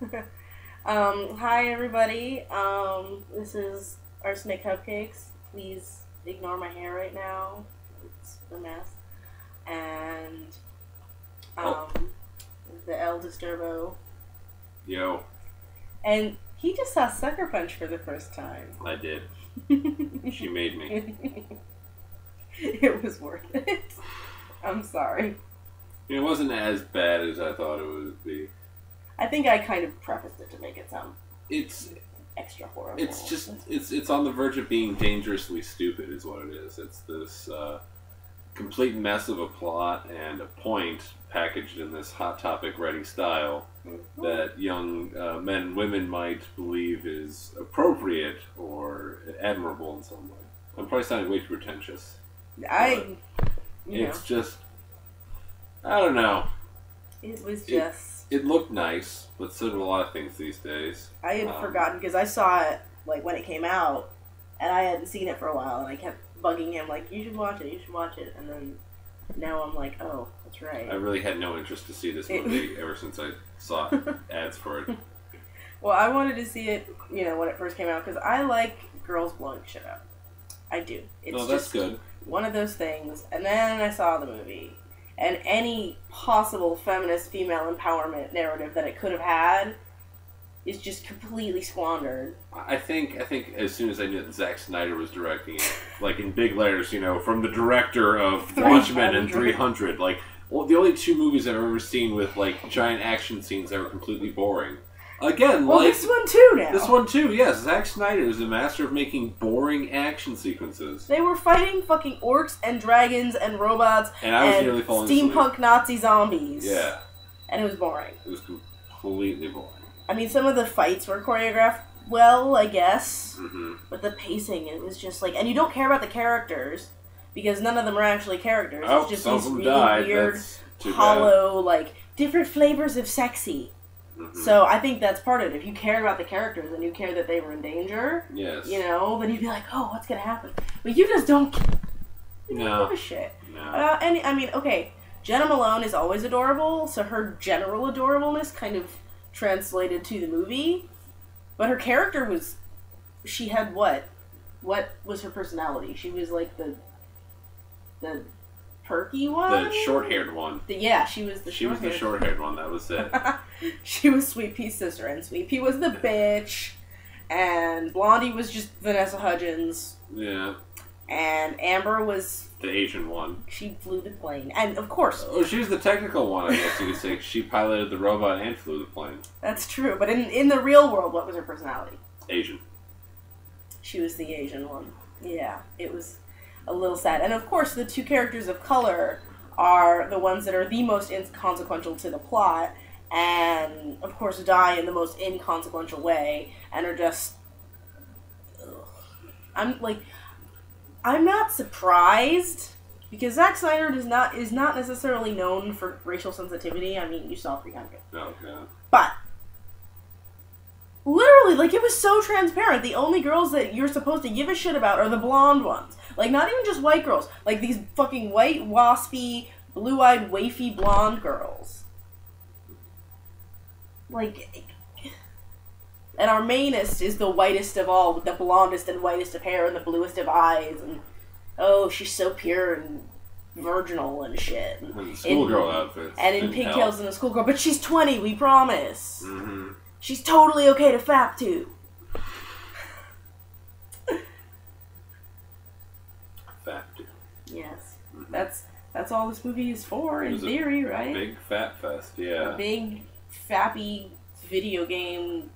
Hi everybody. This is Arsenic Cupcakes. Please ignore my hair right now. It's a mess. And the el-disturbo. Yo, And he just saw Sucker Punch for the first time. I did. She made me. It was worth it. I'm sorry. It wasn't as bad as I thought it would be. I think I kind of prefaced it to make it sound It's extra horrible. it's just it's on the verge of being dangerously stupid, is what it is. It's this complete mess of a plot and a point packaged in this hot topic writing style that young men and women might believe is appropriate or admirable in some way. I'm probably sounding way too pretentious. It's just, I don't know. It was just... It looked nice, but so do a lot of things these days. I had forgotten, because I saw it, like, when it came out, and I hadn't seen it for a while, and I kept bugging him, like, you should watch it, and then now I'm like, oh, that's right. I really had no interest to see this movie ever since I saw ads for it. Well, I wanted to see it, when it first came out, because I like girls blowing shit up. I do. It's that's just good. One of those things, and then I saw the movie. And any possible feminist female empowerment narrative that it could have had is just completely squandered. I think as soon as I knew that Zack Snyder was directing it, like in big letters, from the director of Watchmen and 300, like the only two movies I've ever seen with like giant action scenes that were completely boring. Again, well, like this one too now. This one too, yes. Zack Snyder is a master of making boring action sequences. They were fighting fucking orcs and dragons and robots and I was nearly falling steampunk asleep. Nazi zombies. Yeah. And it was boring. It was completely boring. I mean, some of the fights were choreographed well, I guess. Mm-hmm. But the pacing, it was just like... And you don't care about the characters, because none of them are actually characters. Oh, it's just some these of them really died. weird, That's too hollow, like, different flavors of sexy. Mm-hmm. So I think that's part of it. If you cared about the characters and you cared that they were in danger, yes. Then you'd be like, oh, what's going to happen? But you just don't give a shit. No. And, I mean, okay, Jenna Malone is always adorable, so her general adorableness kind of translated to the movie. But her character was... She had what? What was her personality? She was like the perky one? The short-haired one. She was the short-haired. She was the short-haired one, that was it. She was Sweet Pea's sister, and Sweet Pea was the bitch, and Blondie was just Vanessa Hudgens. Yeah. And Amber was... The Asian one. She flew the plane. And, of course... Oh, she was the technical one, I guess you could say. She piloted the robot and flew the plane. That's true, but in the real world, what was her personality? Asian. She was the Asian one. Yeah, it was a little sad. And, of course, the two characters of color are the ones that are the most inconsequential to the plot, and, of course, die in the most inconsequential way, and are just... Ugh. I'm not surprised, because Zack Snyder is not necessarily known for racial sensitivity. I mean, you saw 300. Oh, yeah. But, literally, it was so transparent. The only girls that you're supposed to give a shit about are the blonde ones. Not even just white girls. These fucking white, waspy, blue-eyed, wafy blonde girls. And our mainest is the whitest of all, with the blondest and whitest of hair and the bluest of eyes, and oh, she's so pure and virginal and shit. And schoolgirl outfits. And in pigtails and a schoolgirl, but she's 20, we promise. Mm-hmm. She's totally okay to fap to. Fap to. Yes. Mm-hmm. That's all this movie is for, in theory, right? Big fat fest, yeah. A big, fappy video game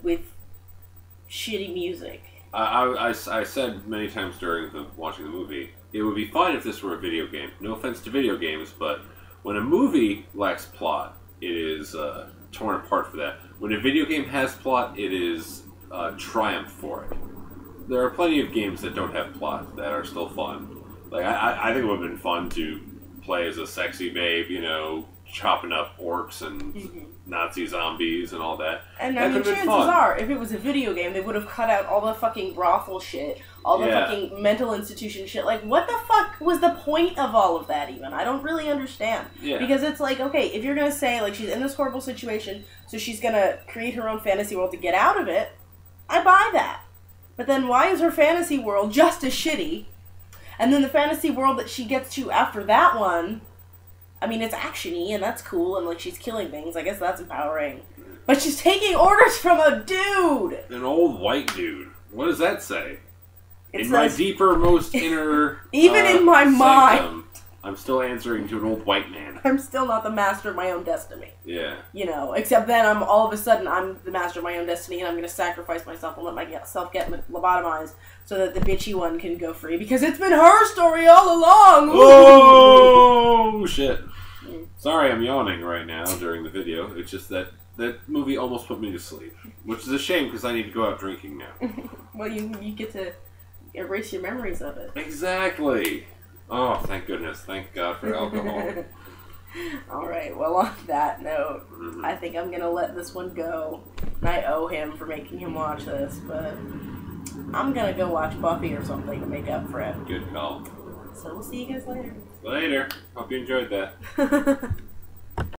with shitty music. I said many times during watching the movie, it would be fine if this were a video game. No offense to video games, but when a movie lacks plot, it is torn apart for that. When a video game has plot, it is triumph for it. There are plenty of games that don't have plot that are still fun. I think it would have been fun to play as a sexy babe, chopping up orcs and Nazi zombies and all that. And that I mean, chances are, if it was a video game, they would have cut out all the fucking brothel shit, all the fucking mental institution shit. Like, what the fuck was the point of all of that, even? I don't really understand. Yeah. Because it's like, okay, if you're gonna say, like, she's in this horrible situation, so she's gonna create her own fantasy world to get out of it, I buy that. But then why is her fantasy world just as shitty? And then the fantasy world that she gets to after that one, I mean, it's action-y, and that's cool, and, like, she's killing things. I guess that's empowering. But she's taking orders from a dude! An old white dude. What does that say? It my says, deeper, most inner even in my mind, I'm still answering to an old white man. I'm still not the master of my own destiny. Yeah. You know, except then I'm all of a sudden I'm the master of my own destiny, and I'm going to sacrifice myself and let myself get lobotomized so that the bitchy one can go free, because it's been her story all along! Oh, shit. Sorry I'm yawning right now during the video. It's just that movie almost put me to sleep. Which is a shame, because I need to go out drinking now. Well, you get to erase your memories of it. Exactly. Oh, thank goodness. Thank God for alcohol. Alright, well, on that note, I think I'm going to let this one go. And I owe him for making him watch this, but I'm going to go watch Buffy or something to make up for it. Good call. So we'll see you guys later. Later. Hope you enjoyed that.